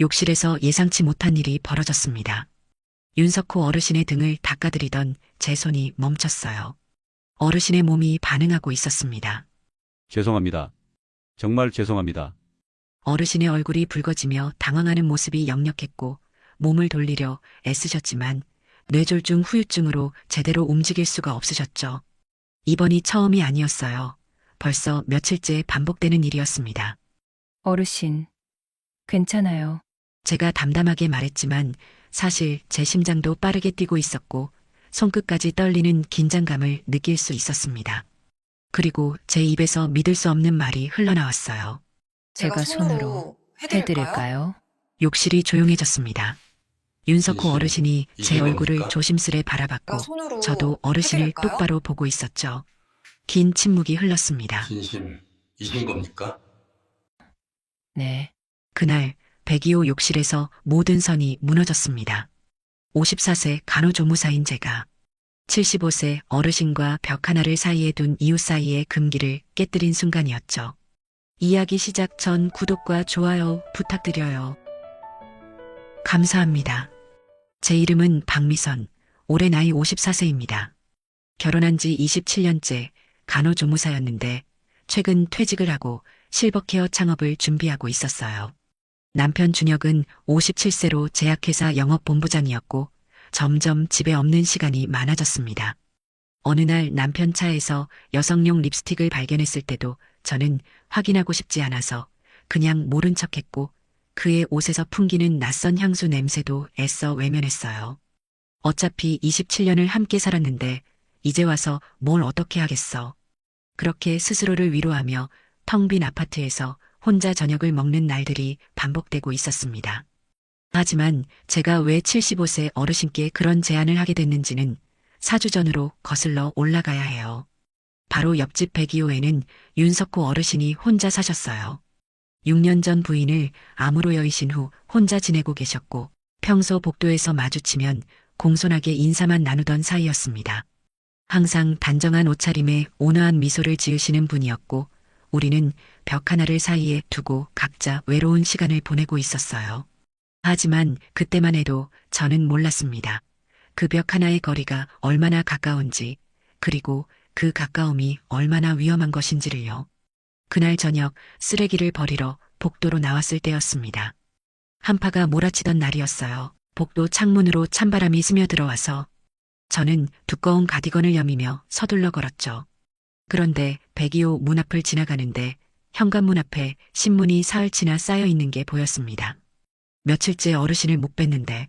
욕실에서 예상치 못한 일이 벌어졌습니다. 윤석호 어르신의 등을 닦아드리던 제 손이 멈췄어요. 어르신의 몸이 반응하고 있었습니다. 죄송합니다. 정말 죄송합니다. 어르신의 얼굴이 붉어지며 당황하는 모습이 역력했고 몸을 돌리려 애쓰셨지만 뇌졸중 후유증으로 제대로 움직일 수가 없으셨죠. 이번이 처음이 아니었어요. 벌써 며칠째 반복되는 일이었습니다. 어르신, 괜찮아요. 제가 담담하게 말했지만 사실 제 심장도 빠르게 뛰고 있었고 손끝까지 떨리는 긴장감을 느낄 수 있었습니다. 그리고 제 입에서 믿을 수 없는 말이 흘러나왔어요. 제가 손으로 해드릴까요? 욕실이 조용해졌습니다. 윤석호 진심, 어르신이 제 이게 얼굴을 뭡니까? 조심스레 바라봤고 손으로 저도 어르신을 해드릴까요? 똑바로 보고 있었죠. 긴 침묵이 흘렀습니다. 진심이신 겁니까? 네. 그날 102호 욕실에서 모든 선이 무너졌습니다. 54세 간호조무사인 제가 75세 어르신과 벽 하나를 사이에 둔 이웃 사이의 금기를 깨뜨린 순간이었죠. 이야기 시작 전 구독과 좋아요 부탁드려요. 감사합니다. 제 이름은 박미선, 올해 나이 54세입니다. 결혼한 지 27년째 간호조무사였는데 최근 퇴직을 하고 실버케어 창업을 준비하고 있었어요. 남편 준혁은 57세로 제약회사 영업본부장이었고 점점 집에 없는 시간이 많아졌습니다. 어느 날 남편 차에서 여성용 립스틱을 발견했을 때도 저는 확인하고 싶지 않아서 그냥 모른 척했고 그의 옷에서 풍기는 낯선 향수 냄새도 애써 외면했어요. 어차피 27년을 함께 살았는데 이제 와서 뭘 어떻게 하겠어. 그렇게 스스로를 위로하며 텅 빈 아파트에서 혼자 저녁을 먹는 날들이 반복되고 있었습니다. 하지만 제가 왜 75세 어르신께 그런 제안을 하게 됐는지는 4주 전으로 거슬러 올라가야 해요. 바로 옆집 102호에는 윤석호 어르신이 혼자 사셨어요. 6년 전 부인을 암으로 여의신 후 혼자 지내고 계셨고 평소 복도에서 마주치면 공손하게 인사만 나누던 사이였습니다. 항상 단정한 옷차림에 온화한 미소를 지으시는 분이었고 우리는 벽 하나를 사이에 두고 각자 외로운 시간을 보내고 있었어요. 하지만 그때만 해도 저는 몰랐습니다. 그 벽 하나의 거리가 얼마나 가까운지 그리고 그 가까움이 얼마나 위험한 것인지를요. 그날 저녁 쓰레기를 버리러 복도로 나왔을 때였습니다. 한파가 몰아치던 날이었어요. 복도 창문으로 찬바람이 스며들어와서 저는 두꺼운 가디건을 여미며 서둘러 걸었죠. 그런데 102호 문 앞을 지나가는데 현관문 앞에 신문이 사흘치나 쌓여 있는 게 보였습니다. 며칠째 어르신을 못 뵀는데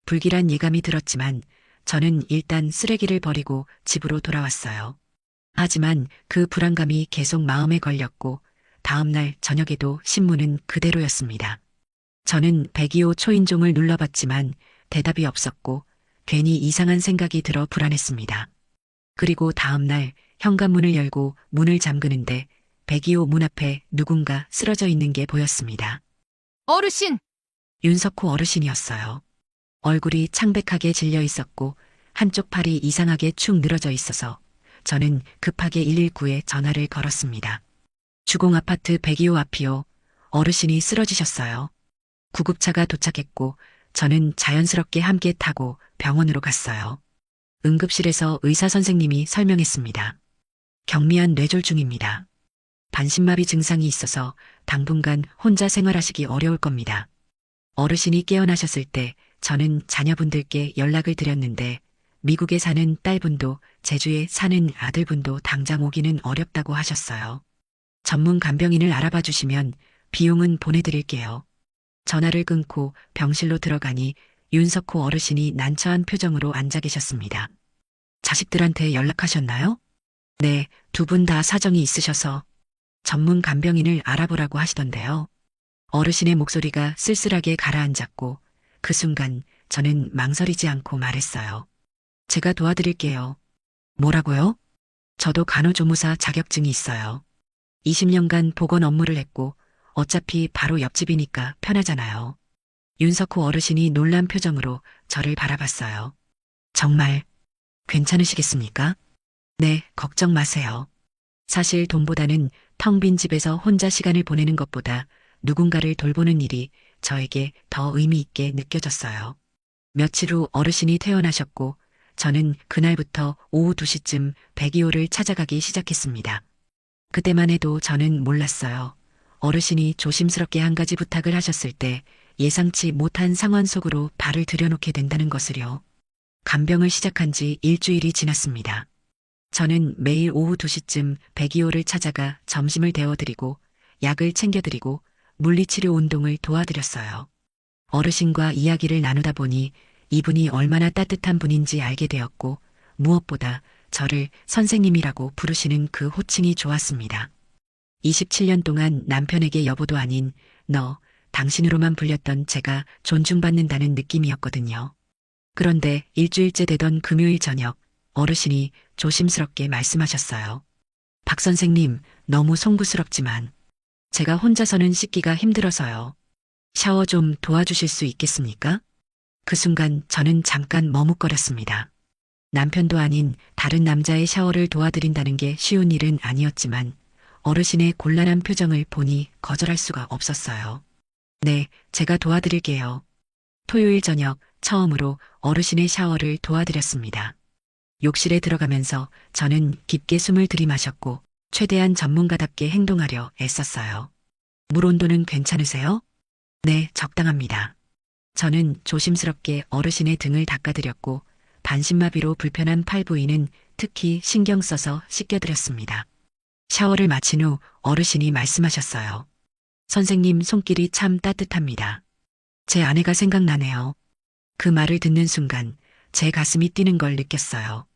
불길한 예감이 들었지만 저는 일단 쓰레기를 버리고 집으로 돌아왔어요. 하지만 그 불안감이 계속 마음에 걸렸고 다음날 저녁에도 신문은 그대로였습니다. 저는 102호 초인종을 눌러봤지만 대답이 없었고 괜히 이상한 생각이 들어 불안했습니다. 그리고 다음날 현관문을 열고 문을 잠그는데 102호 문 앞에 누군가 쓰러져 있는 게 보였습니다. 어르신! 윤석호 어르신이었어요. 얼굴이 창백하게 질려 있었고 한쪽 팔이 이상하게 축 늘어져 있어서 저는 급하게 119에 전화를 걸었습니다. 주공 아파트 102호 앞이요. 어르신이 쓰러지셨어요. 구급차가 도착했고 저는 자연스럽게 함께 타고 병원으로 갔어요. 응급실에서 의사 선생님이 설명했습니다. 경미한 뇌졸중입니다. 반신마비 증상이 있어서 당분간 혼자 생활하시기 어려울 겁니다. 어르신이 깨어나셨을 때 저는 자녀분들께 연락을 드렸는데 미국에 사는 딸분도 제주에 사는 아들분도 당장 오기는 어렵다고 하셨어요. 전문 간병인을 알아봐 주시면 비용은 보내드릴게요. 전화를 끊고 병실로 들어가니 윤석호 어르신이 난처한 표정으로 앉아 계셨습니다. 자식들한테 연락하셨나요? 네, 두 분 다 사정이 있으셔서 전문 간병인을 알아보라고 하시던데요. 어르신의 목소리가 쓸쓸하게 가라앉았고 그 순간 저는 망설이지 않고 말했어요. 제가 도와드릴게요. 뭐라고요? 저도 간호조무사 자격증이 있어요. 20년간 보건 업무를 했고 어차피 바로 옆집이니까 편하잖아요. 윤석호 어르신이 놀란 표정으로 저를 바라봤어요. 정말 괜찮으시겠습니까? 네, 걱정 마세요. 사실 돈보다는 텅 빈 집에서 혼자 시간을 보내는 것보다 누군가를 돌보는 일이 저에게 더 의미 있게 느껴졌어요. 며칠 후 어르신이 퇴원하셨고 저는 그날부터 오후 2시쯤 102호를 찾아가기 시작했습니다. 그때만 해도 저는 몰랐어요. 어르신이 조심스럽게 한 가지 부탁을 하셨을 때 예상치 못한 상황 속으로 발을 들여놓게 된다는 것을요. 간병을 시작한 지 일주일이 지났습니다. 저는 매일 오후 2시쯤 102호를 찾아가 점심을 데워드리고 약을 챙겨드리고 물리치료 운동을 도와드렸어요. 어르신과 이야기를 나누다 보니 이분이 얼마나 따뜻한 분인지 알게 되었고 무엇보다 저를 선생님이라고 부르시는 그 호칭이 좋았습니다. 27년 동안 남편에게 여보도 아닌 너, 당신으로만 불렸던 제가 존중받는다는 느낌이었거든요. 그런데 일주일째 되던 금요일 저녁 어르신이 조심스럽게 말씀하셨어요. 박 선생님, 너무 송구스럽지만 제가 혼자서는 씻기가 힘들어서요. 샤워 좀 도와주실 수 있겠습니까? 그 순간 저는 잠깐 머뭇거렸습니다. 남편도 아닌 다른 남자의 샤워를 도와드린다는 게 쉬운 일은 아니었지만 어르신의 곤란한 표정을 보니 거절할 수가 없었어요. 네, 제가 도와드릴게요. 토요일 저녁 처음으로 어르신의 샤워를 도와드렸습니다. 욕실에 들어가면서 저는 깊게 숨을 들이마셨고 최대한 전문가답게 행동하려 애썼어요. 물 온도는 괜찮으세요? 네, 적당합니다. 저는 조심스럽게 어르신의 등을 닦아드렸고 반신마비로 불편한 팔 부위는 특히 신경 써서 씻겨드렸습니다. 샤워를 마친 후 어르신이 말씀하셨어요. 선생님 손길이 참 따뜻합니다. 제 아내가 생각나네요. 그 말을 듣는 순간 제 가슴이 뛰는 걸 느꼈어요.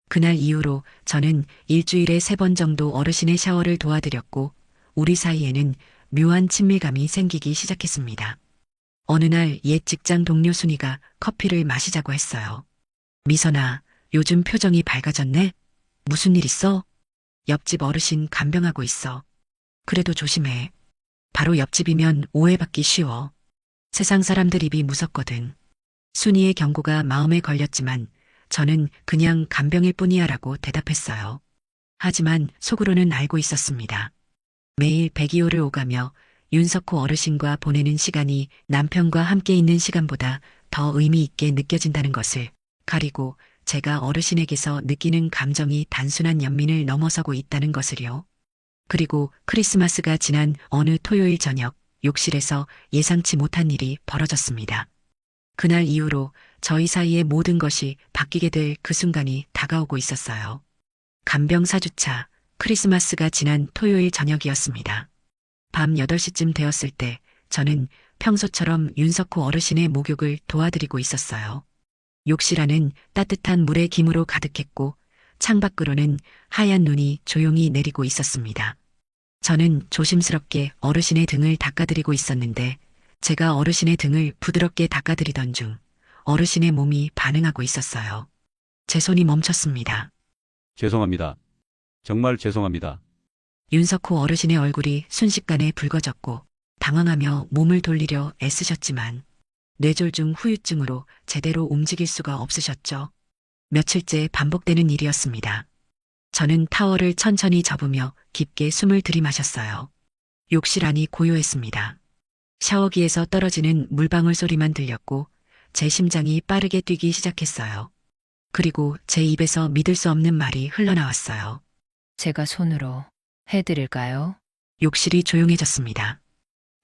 그날 이후로 저는 일주일에 3번 정도 어르신의 샤워를 도와드렸고 우리 사이에는 묘한 친밀감이 생기기 시작했습니다. 어느 날 옛 직장 동료 순이가 커피를 마시자고 했어요. 미선아, 요즘 표정이 밝아졌네? 무슨 일 있어? 옆집 어르신 간병하고 있어. 그래도 조심해. 바로 옆집이면 오해받기 쉬워. 세상 사람들 입이 무섭거든. 순이의 경고가 마음에 걸렸지만 저는 그냥 간병일 뿐이야 라고 대답했어요. 하지만 속으로는 알고 있었습니다. 매일 102호를 오가며 윤석호 어르신과 보내는 시간이 남편과 함께 있는 시간보다 더 의미 있게 느껴진다는 것을, 가리고 제가 어르신에게서 느끼는 감정이 단순한 연민을 넘어서고 있다는 것을요. 그리고 크리스마스가 지난 어느 토요일 저녁 욕실에서 예상치 못한 일이 벌어졌습니다. 그날 이후로 저희 사이의 모든 것이 바뀌게 될 그 순간이 다가오고 있었어요. 간병 4주차 크리스마스가 지난 토요일 저녁이었습니다. 밤 8시쯤 되었을 때 저는 평소처럼 윤석호 어르신의 목욕을 도와드리고 있었어요. 욕실 안은 따뜻한 물의 기무로 가득했고 창밖으로는 하얀 눈이 조용히 내리고 있었습니다. 저는 조심스럽게 어르신의 등을 닦아드리고 있었는데 제가 어르신의 등을 부드럽게 닦아드리던 중 어르신의 몸이 반응하고 있었어요. 제 손이 멈췄습니다. 죄송합니다. 정말 죄송합니다. 윤석호 어르신의 얼굴이 순식간에 붉어졌고 당황하며 몸을 돌리려 애쓰셨지만 뇌졸중 후유증으로 제대로 움직일 수가 없으셨죠. 며칠째 반복되는 일이었습니다. 저는 타월을 천천히 접으며 깊게 숨을 들이마셨어요. 욕실 안이 고요했습니다. 샤워기에서 떨어지는 물방울 소리만 들렸고 제 심장이 빠르게 뛰기 시작했어요. 그리고 제 입에서 믿을 수 없는 말이 흘러나왔어요. 제가 손으로 해드릴까요? 욕실이 조용해졌습니다.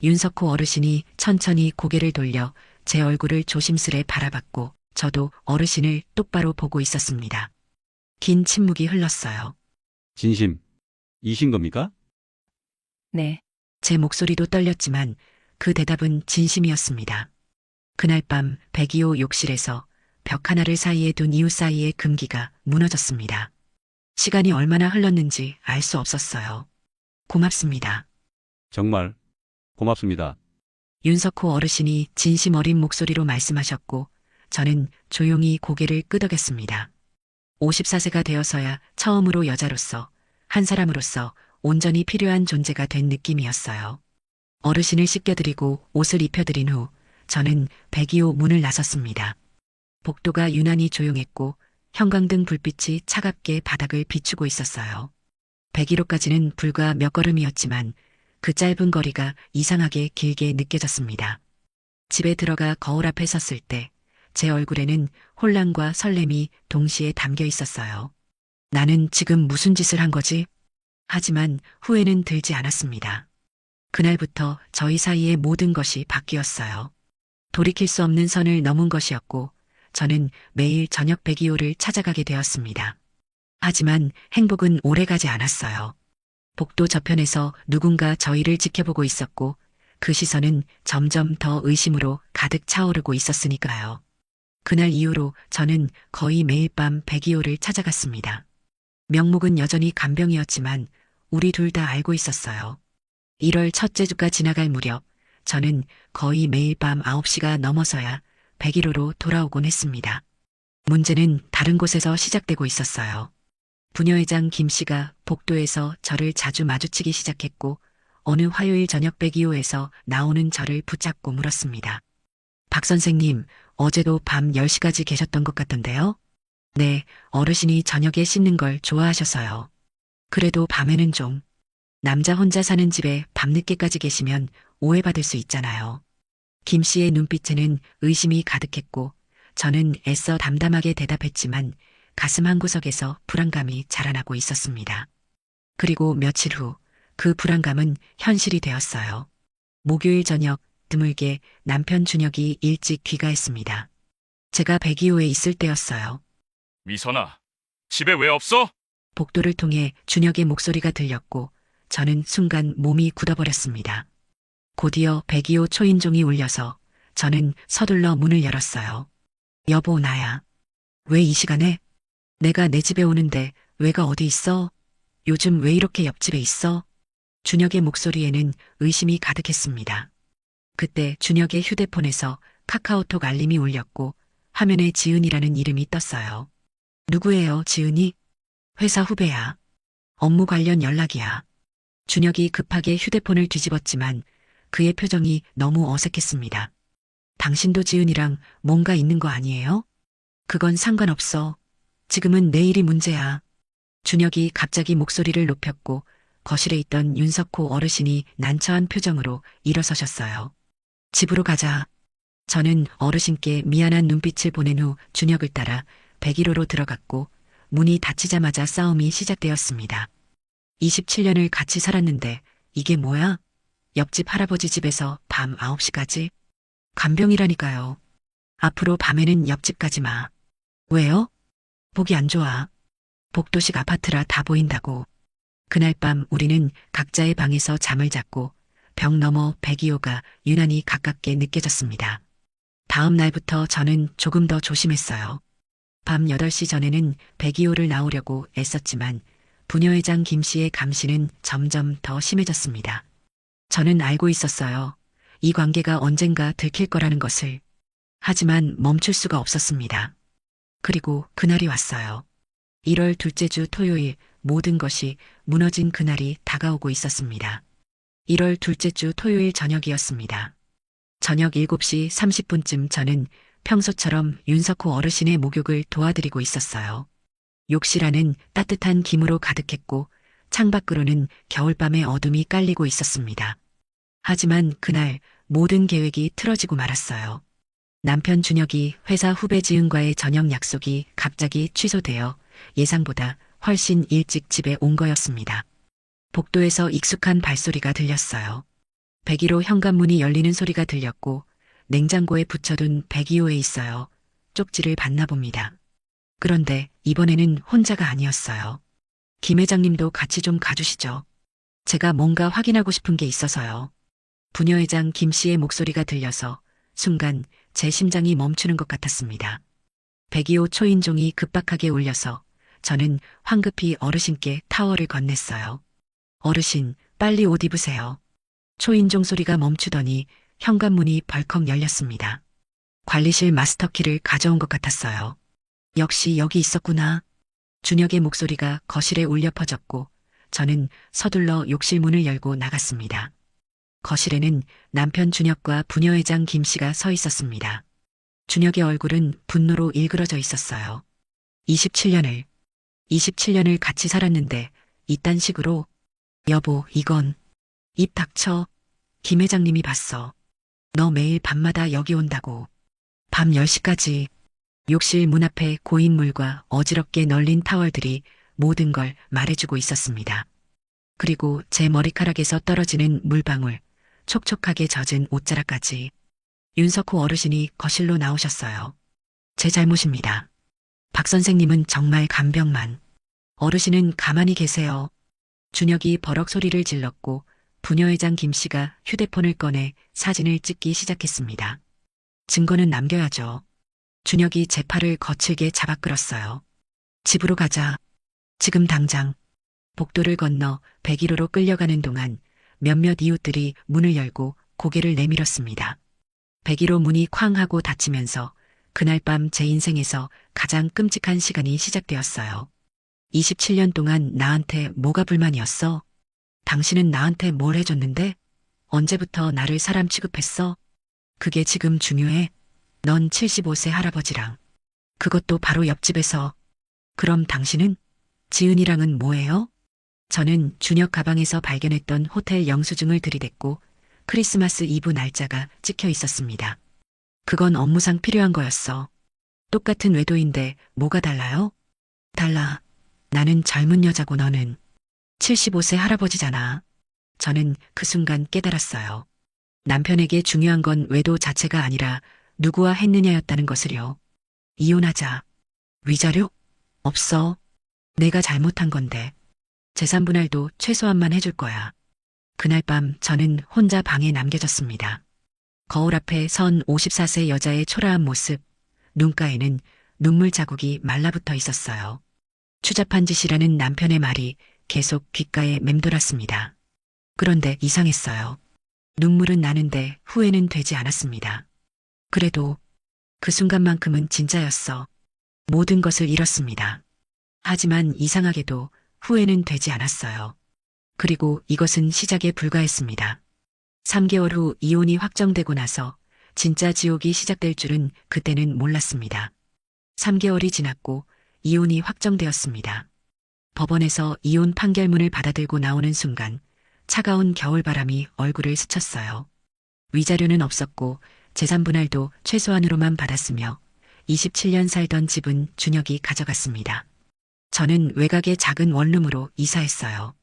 윤석호 어르신이 천천히 고개를 돌려 제 얼굴을 조심스레 바라봤고 저도 어르신을 똑바로 보고 있었습니다. 긴 침묵이 흘렀어요. 진심, 이신 겁니까? 네, 제 목소리도 떨렸지만 그 대답은 진심이었습니다. 그날 밤 102호 욕실에서 벽 하나를 사이에 둔 이웃 사이의 금기가 무너졌습니다. 시간이 얼마나 흘렀는지 알 수 없었어요. 고맙습니다. 정말 고맙습니다. 윤석호 어르신이 진심 어린 목소리로 말씀하셨고 저는 조용히 고개를 끄덕였습니다. 54세가 되어서야 처음으로 여자로서, 한 사람으로서 온전히 필요한 존재가 된 느낌이었어요. 어르신을 씻겨드리고 옷을 입혀드린 후 저는 102호 문을 나섰습니다. 복도가 유난히 조용했고 형광등 불빛이 차갑게 바닥을 비추고 있었어요. 101호까지는 불과 몇 걸음이었지만 그 짧은 거리가 이상하게 길게 느껴졌습니다. 집에 들어가 거울 앞에 섰을 때 제 얼굴에는 혼란과 설렘이 동시에 담겨 있었어요. 나는 지금 무슨 짓을 한 거지? 하지만 후회는 들지 않았습니다. 그날부터 저희 사이의 모든 것이 바뀌었어요. 돌이킬 수 없는 선을 넘은 것이었고 저는 매일 저녁 백이호를 찾아가게 되었습니다. 하지만 행복은 오래가지 않았어요. 복도 저편에서 누군가 저희를 지켜보고 있었고 그 시선은 점점 더 의심으로 가득 차오르고 있었으니까요. 그날 이후로 저는 거의 매일 밤 백이호를 찾아갔습니다. 명목은 여전히 간병이었지만 우리 둘 다 알고 있었어요. 1월 첫째 주가 지나갈 무렵 저는 거의 매일 밤 9시가 넘어서야 백일호로 돌아오곤 했습니다. 문제는 다른 곳에서 시작되고 있었어요. 부녀회장 김 씨가 복도에서 저를 자주 마주치기 시작했고 어느 화요일 저녁 백이호에서 나오는 저를 붙잡고 물었습니다. 박 선생님, 어제도 밤 10시까지 계셨던 것 같던데요? 네, 어르신이 저녁에 씻는 걸 좋아하셔서요. 그래도 밤에는 좀. 남자 혼자 사는 집에 밤늦게까지 계시면 오해받을 수 있잖아요. 김 씨의 눈빛에는 의심이 가득했고 저는 애써 담담하게 대답했지만 가슴 한구석에서 불안감이 자라나고 있었습니다. 그리고 며칠 후 그 불안감은 현실이 되었어요. 목요일 저녁 드물게 남편 준혁이 일찍 귀가했습니다. 제가 백이호에 있을 때였어요. 미선아, 집에 왜 없어? 복도를 통해 준혁의 목소리가 들렸고 저는 순간 몸이 굳어버렸습니다. 곧이어 백이호 초인종이 울려서 저는 서둘러 문을 열었어요. 여보, 나야. 왜 이 시간에? 내가 내 집에 오는데 왜가 어디 있어? 요즘 왜 이렇게 옆집에 있어? 준혁의 목소리에는 의심이 가득했습니다. 그때 준혁의 휴대폰에서 카카오톡 알림이 울렸고 화면에 지은이라는 이름이 떴어요. 누구예요, 지은이? 회사 후배야. 업무 관련 연락이야. 준혁이 급하게 휴대폰을 뒤집었지만 그의 표정이 너무 어색했습니다. 당신도 지은이랑 뭔가 있는 거 아니에요? 그건 상관없어. 지금은 내 일이 문제야. 준혁이 갑자기 목소리를 높였고 거실에 있던 윤석호 어르신이 난처한 표정으로 일어서셨어요. 집으로 가자. 저는 어르신께 미안한 눈빛을 보낸 후 준혁을 따라 백일호로 들어갔고 문이 닫히자마자 싸움이 시작되었습니다. 27년을 같이 살았는데 이게 뭐야? 옆집 할아버지 집에서 밤 9시까지? 간병이라니까요. 앞으로 밤에는 옆집 가지 마. 왜요? 보기 안 좋아. 복도식 아파트라 다 보인다고. 그날 밤 우리는 각자의 방에서 잠을 잤고 벽 너머 백이호가 유난히 가깝게 느껴졌습니다. 다음 날부터 저는 조금 더 조심했어요. 밤 8시 전에는 백이호를 나오려고 애썼지만 부녀회장 김 씨의 감시는 점점 더 심해졌습니다. 저는 알고 있었어요. 이 관계가 언젠가 들킬 거라는 것을. 하지만 멈출 수가 없었습니다. 그리고 그날이 왔어요. 1월 둘째 주 토요일 모든 것이 무너진 그날이 다가오고 있었습니다. 1월 둘째 주 토요일 저녁이었습니다. 저녁 7시 30분쯤 저는 평소처럼 윤석호 어르신의 목욕을 도와드리고 있었어요. 욕실 안은 따뜻한 김으로 가득했고 창밖으로는 겨울밤의 어둠이 깔리고 있었습니다. 하지만 그날 모든 계획이 틀어지고 말았어요. 남편 준혁이 회사 후배 지은과의 저녁 약속이 갑자기 취소되어 예상보다 훨씬 일찍 집에 온 거였습니다. 복도에서 익숙한 발소리가 들렸어요. 101호 현관문이 열리는 소리가 들렸고 냉장고에 붙여둔 102호에 있어요. 쪽지를 봤나 봅니다. 그런데 이번에는 혼자가 아니었어요. 김 회장님도 같이 좀 가주시죠. 제가 뭔가 확인하고 싶은 게 있어서요. 부녀회장 김 씨의 목소리가 들려서 순간 제 심장이 멈추는 것 같았습니다. 102호 초인종이 급박하게 울려서 저는 황급히 어르신께 타월을 건넸어요. 어르신, 빨리 옷 입으세요. 초인종 소리가 멈추더니 현관문이 벌컥 열렸습니다. 관리실 마스터키를 가져온 것 같았어요. 역시 여기 있었구나. 준혁의 목소리가 거실에 울려 퍼졌고 저는 서둘러 욕실 문을 열고 나갔습니다. 거실에는 남편 준혁과 부녀회장 김 씨가 서 있었습니다. 준혁의 얼굴은 분노로 일그러져 있었어요. 27년을 같이 살았는데 이딴 식으로. 여보, 이건. 입 닥쳐. 김 회장님이 봤어. 너 매일 밤마다 여기 온다고. 밤 10시까지. 욕실 문 앞에 고인물과 어지럽게 널린 타월들이 모든 걸 말해주고 있었습니다. 그리고 제 머리카락에서 떨어지는 물방울, 촉촉하게 젖은 옷자락까지. 윤석호 어르신이 거실로 나오셨어요. 제 잘못입니다. 박 선생님은 정말 간병만. 어르신은 가만히 계세요. 준혁이 버럭 소리를 질렀고 부녀회장 김 씨가 휴대폰을 꺼내 사진을 찍기 시작했습니다. 증거는 남겨야죠. 준혁이 제 팔을 거칠게 잡아 끌었어요. 집으로 가자. 지금 당장. 복도를 건너 101호로 끌려가는 동안 몇몇 이웃들이 문을 열고 고개를 내밀었습니다. 101호 문이 쾅 하고 닫히면서 그날 밤 제 인생에서 가장 끔찍한 시간이 시작되었어요. 27년 동안 나한테 뭐가 불만이었어? 당신은 나한테 뭘 해줬는데? 언제부터 나를 사람 취급했어? 그게 지금 중요해? 넌 75세 할아버지랑. 그것도 바로 옆집에서. 그럼 당신은? 지은이랑은 뭐예요? 저는 준혁 가방에서 발견했던 호텔 영수증을 들이댔고 크리스마스 이브 날짜가 찍혀 있었습니다. 그건 업무상 필요한 거였어. 똑같은 외도인데 뭐가 달라요? 달라. 나는 젊은 여자고 너는 75세 할아버지잖아. 저는 그 순간 깨달았어요. 남편에게 중요한 건 외도 자체가 아니라 누구와 했느냐였다는 것을요. 이혼하자. 위자료? 없어. 내가 잘못한 건데. 재산 분할도 최소한만 해줄 거야. 그날 밤 저는 혼자 방에 남겨졌습니다. 거울 앞에 선 54세 여자의 초라한 모습, 눈가에는 눈물 자국이 말라붙어 있었어요. 추잡한 짓이라는 남편의 말이 계속 귓가에 맴돌았습니다. 그런데 이상했어요. 눈물은 나는데 후회는 되지 않았습니다. 그래도 그 순간만큼은 진짜였어. 모든 것을 잃었습니다. 하지만 이상하게도 후회는 되지 않았어요. 그리고 이것은 시작에 불과했습니다. 3개월 후 이혼이 확정되고 나서 진짜 지옥이 시작될 줄은 그때는 몰랐습니다. 3개월이 지났고 이혼이 확정되었습니다. 법원에서 이혼 판결문을 받아들고 나오는 순간 차가운 겨울바람이 얼굴을 스쳤어요. 위자료는 없었고 재산 분할도 최소한으로만 받았으며 27년 살던 집은 준혁이 가져갔습니다. 저는 외곽의 작은 원룸으로 이사했어요.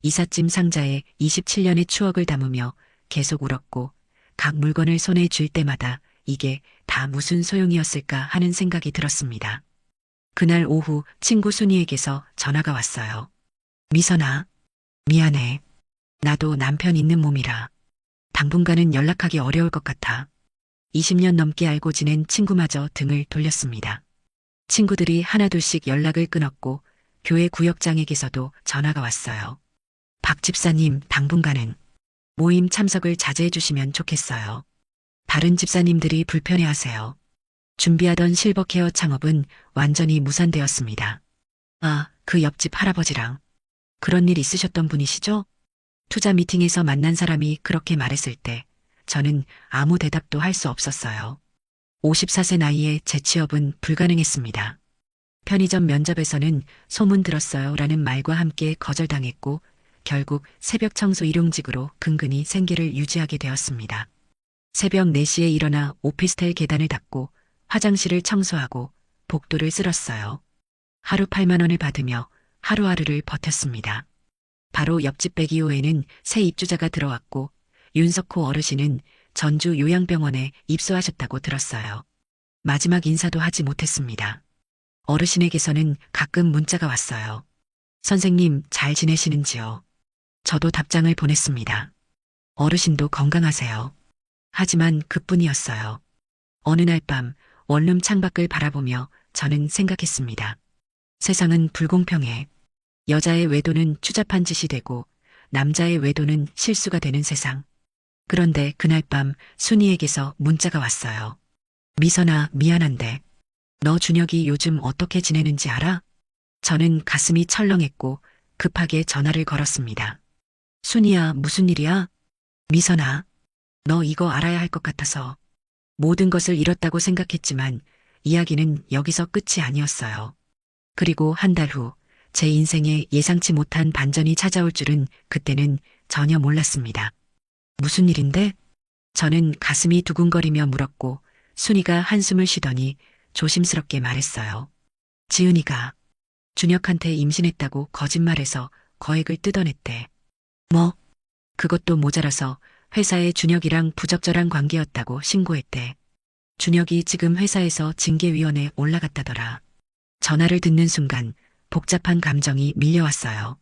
이삿짐 상자에 27년의 추억을 담으며 계속 울었고 각 물건을 손에 쥘 때마다 이게 다 무슨 소용이었을까 하는 생각이 들었습니다. 그날 오후 친구 순이에게서 전화가 왔어요. 미선아, 미안해. 나도 남편 있는 몸이라 당분간은 연락하기 어려울 것 같아. 20년 넘게 알고 지낸 친구마저 등을 돌렸습니다. 친구들이 하나둘씩 연락을 끊었고 교회 구역장에게서도 전화가 왔어요. 박 집사님, 당분간은 모임 참석을 자제해 주시면 좋겠어요. 다른 집사님들이 불편해하세요. 준비하던 실버케어 창업은 완전히 무산되었습니다. 아, 그 옆집 할아버지랑 그런 일 있으셨던 분이시죠? 투자 미팅에서 만난 사람이 그렇게 말했을 때 저는 아무 대답도 할 수 없었어요. 54세 나이에 재취업은 불가능했습니다. 편의점 면접에서는 소문 들었어요 라는 말과 함께 거절당했고 결국 새벽 청소 일용직으로 근근히 생계를 유지하게 되었습니다. 새벽 4시에 일어나 오피스텔 계단을 닦고 화장실을 청소하고 복도를 쓸었어요. 하루 8만 원을 받으며 하루하루를 버텼습니다. 바로 옆집 102호에는 새 입주자가 들어왔고 윤석호 어르신은 전주 요양병원에 입소하셨다고 들었어요. 마지막 인사도 하지 못했습니다. 어르신에게서는 가끔 문자가 왔어요. 선생님 잘 지내시는지요? 저도 답장을 보냈습니다. 어르신도 건강하세요. 하지만 그뿐이었어요. 어느 날 밤 원룸 창밖을 바라보며 저는 생각했습니다. 세상은 불공평해. 여자의 외도는 추잡한 짓이 되고 남자의 외도는 실수가 되는 세상. 그런데 그날 밤 순이에게서 문자가 왔어요. 미선아, 미안한데 너 준혁이 요즘 어떻게 지내는지 알아? 저는 가슴이 철렁했고 급하게 전화를 걸었습니다. 순이야, 무슨 일이야? 미선아, 너 이거 알아야 할 것 같아서. 모든 것을 잃었다고 생각했지만 이야기는 여기서 끝이 아니었어요. 그리고 한 달 후 제 인생에 예상치 못한 반전이 찾아올 줄은 그때는 전혀 몰랐습니다. 무슨 일인데? 저는 가슴이 두근거리며 물었고 순이가 한숨을 쉬더니 조심스럽게 말했어요. 지은이가 준혁한테 임신했다고 거짓말해서 거액을 뜯어냈대. 뭐? 그것도 모자라서 회사에 준혁이랑 부적절한 관계였다고 신고했대. 준혁이 지금 회사에서 징계위원회에 올라갔다더라. 전화를 듣는 순간 복잡한 감정이 밀려왔어요.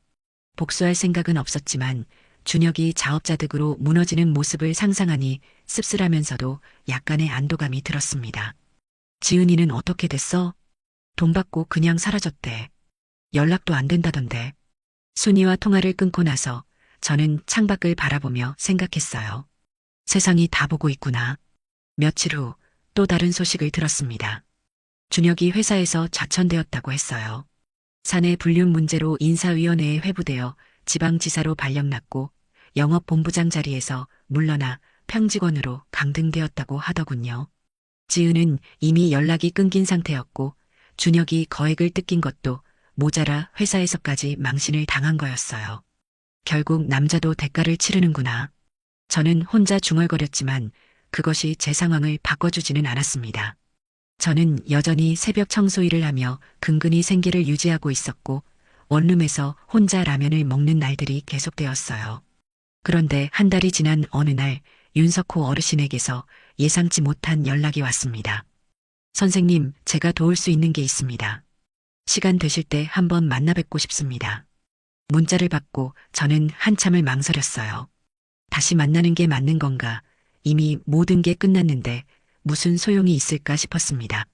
복수할 생각은 없었지만 준혁이 자업자득으로 무너지는 모습을 상상하니 씁쓸하면서도 약간의 안도감이 들었습니다. 지은이는 어떻게 됐어? 돈 받고 그냥 사라졌대. 연락도 안 된다던데. 순이와 통화를 끊고 나서 저는 창밖을 바라보며 생각했어요. 세상이 다 보고 있구나. 며칠 후 또 다른 소식을 들었습니다. 준혁이 회사에서 좌천되었다고 했어요. 사내 불륜 문제로 인사위원회에 회부되어 지방지사로 발령났고 영업본부장 자리에서 물러나 평직원으로 강등되었다고 하더군요. 지은은 이미 연락이 끊긴 상태였고 준혁이 거액을 뜯긴 것도 모자라 회사에서까지 망신을 당한 거였어요. 결국 남자도 대가를 치르는구나. 저는 혼자 중얼거렸지만 그것이 제 상황을 바꿔주지는 않았습니다. 저는 여전히 새벽 청소 일을 하며 근근히 생계를 유지하고 있었고 원룸에서 혼자 라면을 먹는 날들이 계속되었어요. 그런데 한 달이 지난 어느 날 윤석호 어르신에게서 예상치 못한 연락이 왔습니다. 선생님, 제가 도울 수 있는 게 있습니다. 시간 되실 때 한번 만나 뵙고 싶습니다. 문자를 받고 저는 한참을 망설였어요. 다시 만나는 게 맞는 건가? 이미 모든 게 끝났는데 무슨 소용이 있을까 싶었습니다.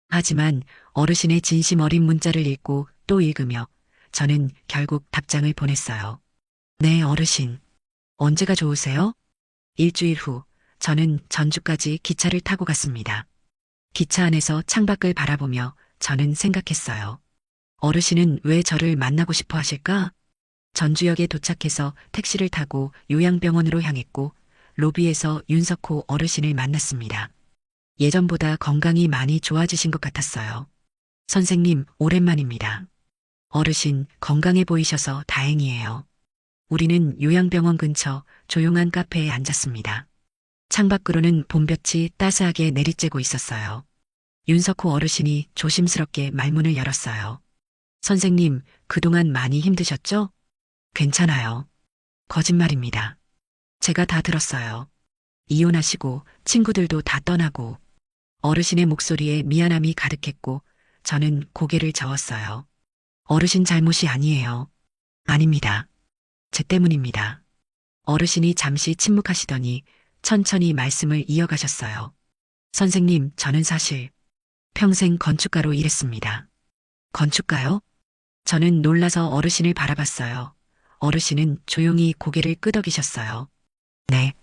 하지만 어르신의 진심 어린 문자를 읽고 또 읽으며 저는 결국 답장을 보냈어요. 네, 어르신. 언제가 좋으세요? 일주일 후 저는 전주까지 기차를 타고 갔습니다. 기차 안에서 창밖을 바라보며 저는 생각했어요. 어르신은 왜 저를 만나고 싶어 하실까? 전주역에 도착해서 택시를 타고 요양병원으로 향했고 로비에서 윤석호 어르신을 만났습니다. 예전보다 건강이 많이 좋아지신 것 같았어요. 선생님, 오랜만입니다. 어르신, 건강해 보이셔서 다행이에요. 우리는 요양병원 근처 조용한 카페에 앉았습니다. 창밖으로는 봄볕이 따스하게 내리쬐고 있었어요. 윤석호 어르신이 조심스럽게 말문을 열었어요. 선생님, 그동안 많이 힘드셨죠? 괜찮아요. 거짓말입니다. 제가 다 들었어요. 이혼하시고 친구들도 다 떠나고 어르신의 목소리에 미안함이 가득했고 저는 고개를 저었어요. 어르신 잘못이 아니에요. 아닙니다. 제 때문입니다. 어르신이 잠시 침묵하시더니 천천히 말씀을 이어가셨어요. 선생님, 저는 사실 평생 건축가로 일했습니다. 건축가요? 저는 놀라서 어르신을 바라봤어요. 어르신은 조용히 고개를 끄덕이셨어요. 네.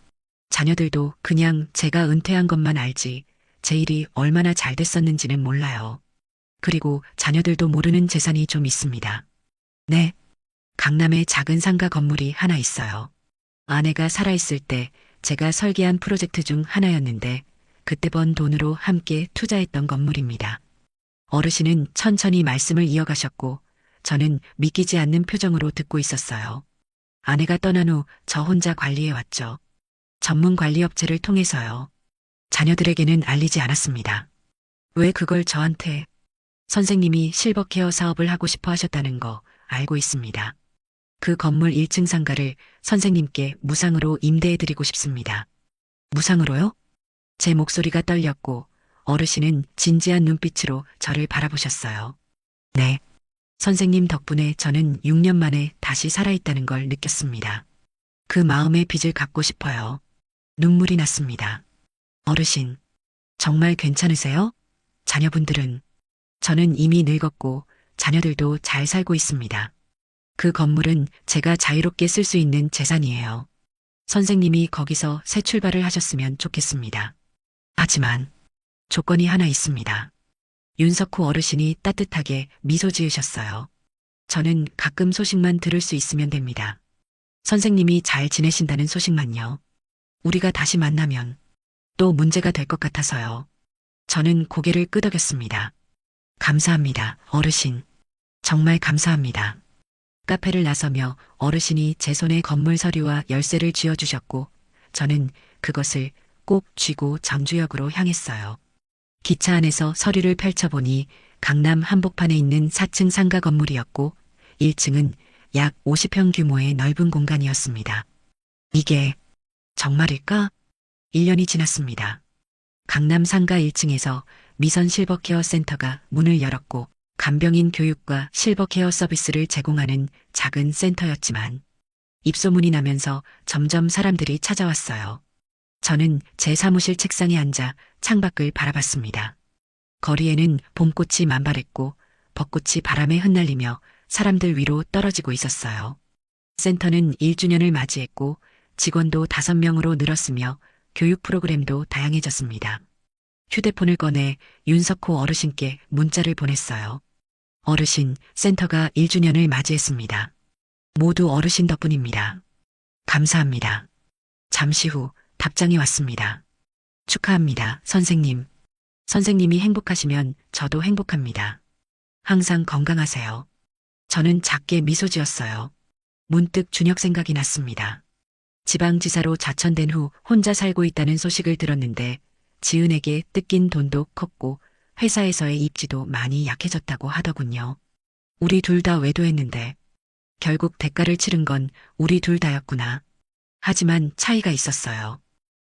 자녀들도 그냥 제가 은퇴한 것만 알지 제 일이 얼마나 잘 됐었는지는 몰라요. 그리고 자녀들도 모르는 재산이 좀 있습니다. 네. 강남에 작은 상가 건물이 하나 있어요. 아내가 살아있을 때 제가 설계한 프로젝트 중 하나였는데 그때 번 돈으로 함께 투자했던 건물입니다. 어르신은 천천히 말씀을 이어가셨고 저는 믿기지 않는 표정으로 듣고 있었어요. 아내가 떠난 후 저 혼자 관리해왔죠. 전문 관리업체를 통해서요. 자녀들에게는 알리지 않았습니다. 왜 그걸 저한테? 선생님이 실버케어 사업을 하고 싶어 하셨다는 거 알고 있습니다. 그 건물 1층 상가를 선생님께 무상으로 임대해드리고 싶습니다. 무상으로요? 제 목소리가 떨렸고 어르신은 진지한 눈빛으로 저를 바라보셨어요. 네. 선생님 덕분에 저는 6년 만에 다시 살아있다는 걸 느꼈습니다. 그 마음의 빚을 갚고 싶어요. 눈물이 났습니다. 어르신, 정말 괜찮으세요? 자녀분들은? 저는 이미 늙었고 자녀들도 잘 살고 있습니다. 그 건물은 제가 자유롭게 쓸 수 있는 재산이에요. 선생님이 거기서 새 출발을 하셨으면 좋겠습니다. 하지만 조건이 하나 있습니다. 윤석호 어르신이 따뜻하게 미소 지으셨어요. 저는 가끔 소식만 들을 수 있으면 됩니다. 선생님이 잘 지내신다는 소식만요. 우리가 다시 만나면 또 문제가 될 것 같아서요. 저는 고개를 끄덕였습니다. 감사합니다, 어르신. 정말 감사합니다. 카페를 나서며 어르신이 제 손에 건물 서류와 열쇠를 쥐어주셨고 저는 그것을 꼭 쥐고 전주역으로 향했어요. 기차 안에서 서류를 펼쳐보니 강남 한복판에 있는 4층 상가 건물이었고 1층은 약 50평 규모의 넓은 공간이었습니다. 이게 정말일까? 1년이 지났습니다. 강남 상가 1층에서 미선 실버케어 센터가 문을 열었고 간병인 교육과 실버케어 서비스를 제공하는 작은 센터였지만 입소문이 나면서 점점 사람들이 찾아왔어요. 저는 제 사무실 책상에 앉아 창밖을 바라봤습니다. 거리에는 봄꽃이 만발했고 벚꽃이 바람에 흩날리며 사람들 위로 떨어지고 있었어요. 센터는 1주년을 맞이했고 직원도 5명으로 늘었으며 교육 프로그램도 다양해졌습니다. 휴대폰을 꺼내 윤석호 어르신께 문자를 보냈어요. 어르신, 센터가 1주년을 맞이했습니다. 모두 어르신 덕분입니다. 감사합니다. 잠시 후 답장이 왔습니다. 축하합니다, 선생님. 선생님이 행복하시면 저도 행복합니다. 항상 건강하세요. 저는 작게 미소 지었어요. 문득 준혁 생각이 났습니다. 지방지사로 자천된 후 혼자 살고 있다는 소식을 들었는데 지은에게 뜯긴 돈도 컸고 회사에서의 입지도 많이 약해졌다고 하더군요. 우리 둘 다 외도했는데 결국 대가를 치른 건 우리 둘 다였구나. 하지만 차이가 있었어요.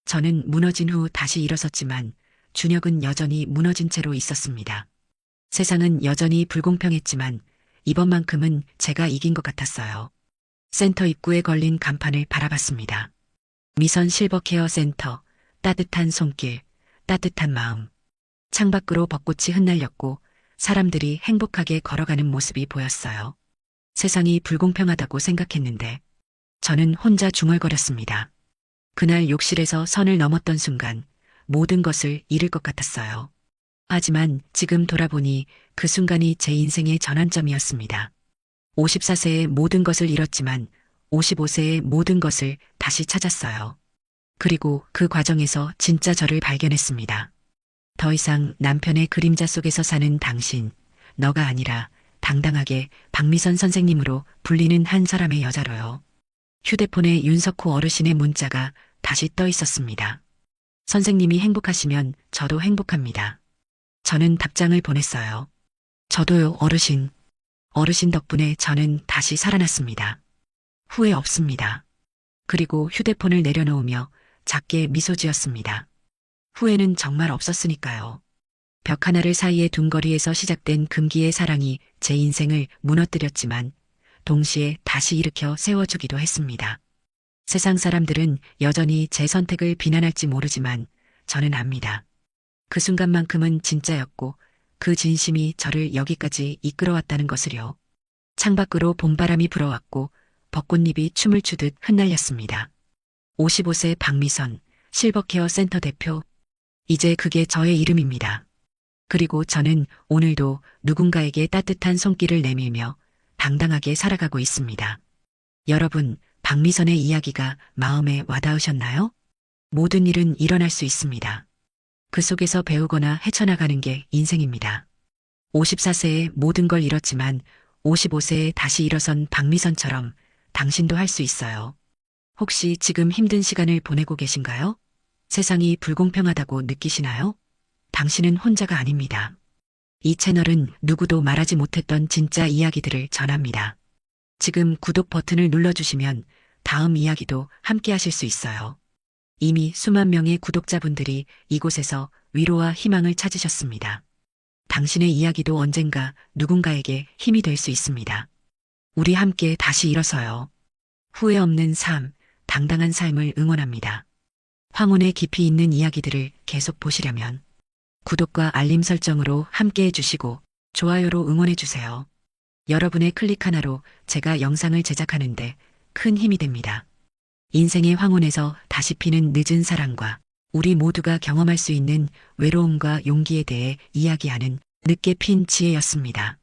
저는 무너진 후 다시 일어섰지만 준혁은 여전히 무너진 채로 있었습니다. 세상은 여전히 불공평했지만 이번만큼은 제가 이긴 것 같았어요. 센터 입구에 걸린 간판을 바라봤습니다. 미선 실버케어 센터, 따뜻한 손길, 따뜻한 마음. 창밖으로 벚꽃이 흩날렸고 사람들이 행복하게 걸어가는 모습이 보였어요. 세상이 불공평하다고 생각했는데 저는 혼자 중얼거렸습니다. 그날 욕실에서 선을 넘었던 순간 모든 것을 잃을 것 같았어요. 하지만 지금 돌아보니 그 순간이 제 인생의 전환점이었습니다. 54세에 모든 것을 잃었지만 55세에 모든 것을 다시 찾았어요. 그리고 그 과정에서 진짜 저를 발견했습니다. 더 이상 남편의 그림자 속에서 사는 당신, 너가 아니라 당당하게 박미선 선생님으로 불리는 한 사람의 여자로요. 휴대폰에 윤석호 어르신의 문자가 다시 떠 있었습니다. 선생님이 행복하시면 저도 행복합니다. 저는 답장을 보냈어요. 저도요, 어르신. 어르신 덕분에 저는 다시 살아났습니다. 후회 없습니다. 그리고 휴대폰을 내려놓으며 작게 미소 지었습니다. 후회는 정말 없었으니까요. 벽 하나를 사이에 둔 거리에서 시작된 금기의 사랑이 제 인생을 무너뜨렸지만 동시에 다시 일으켜 세워주기도 했습니다. 세상 사람들은 여전히 제 선택을 비난할지 모르지만 저는 압니다. 그 순간만큼은 진짜였고 그 진심이 저를 여기까지 이끌어왔다는 것을요. 창밖으로 봄바람이 불어왔고 벚꽃잎이 춤을 추듯 흩날렸습니다. 55세 박미선, 실버케어 센터 대표. 이제 그게 저의 이름입니다. 그리고 저는 오늘도 누군가에게 따뜻한 손길을 내밀며 당당하게 살아가고 있습니다. 여러분, 박미선의 이야기가 마음에 와닿으셨나요? 모든 일은 일어날 수 있습니다. 그 속에서 배우거나 헤쳐나가는 게 인생입니다. 54세에 모든 걸 잃었지만 55세에 다시 일어선 박미선처럼 당신도 할 수 있어요. 혹시 지금 힘든 시간을 보내고 계신가요? 세상이 불공평하다고 느끼시나요? 당신은 혼자가 아닙니다. 이 채널은 누구도 말하지 못했던 진짜 이야기들을 전합니다. 지금 구독 버튼을 눌러주시면 다음 이야기도 함께 하실 수 있어요. 이미 수만 명의 구독자분들이 이곳에서 위로와 희망을 찾으셨습니다. 당신의 이야기도 언젠가 누군가에게 힘이 될 수 있습니다. 우리 함께 다시 일어서요. 후회 없는 삶, 당당한 삶을 응원합니다. 황혼의 깊이 있는 이야기들을 계속 보시려면 구독과 알림 설정으로 함께 해주시고 좋아요로 응원해주세요. 여러분의 클릭 하나로 제가 영상을 제작하는데 큰 힘이 됩니다. 인생의 황혼에서 다시 피는 늦은 사랑과 우리 모두가 경험할 수 있는 외로움과 용기에 대해 이야기하는 늦게 핀 지혜였습니다.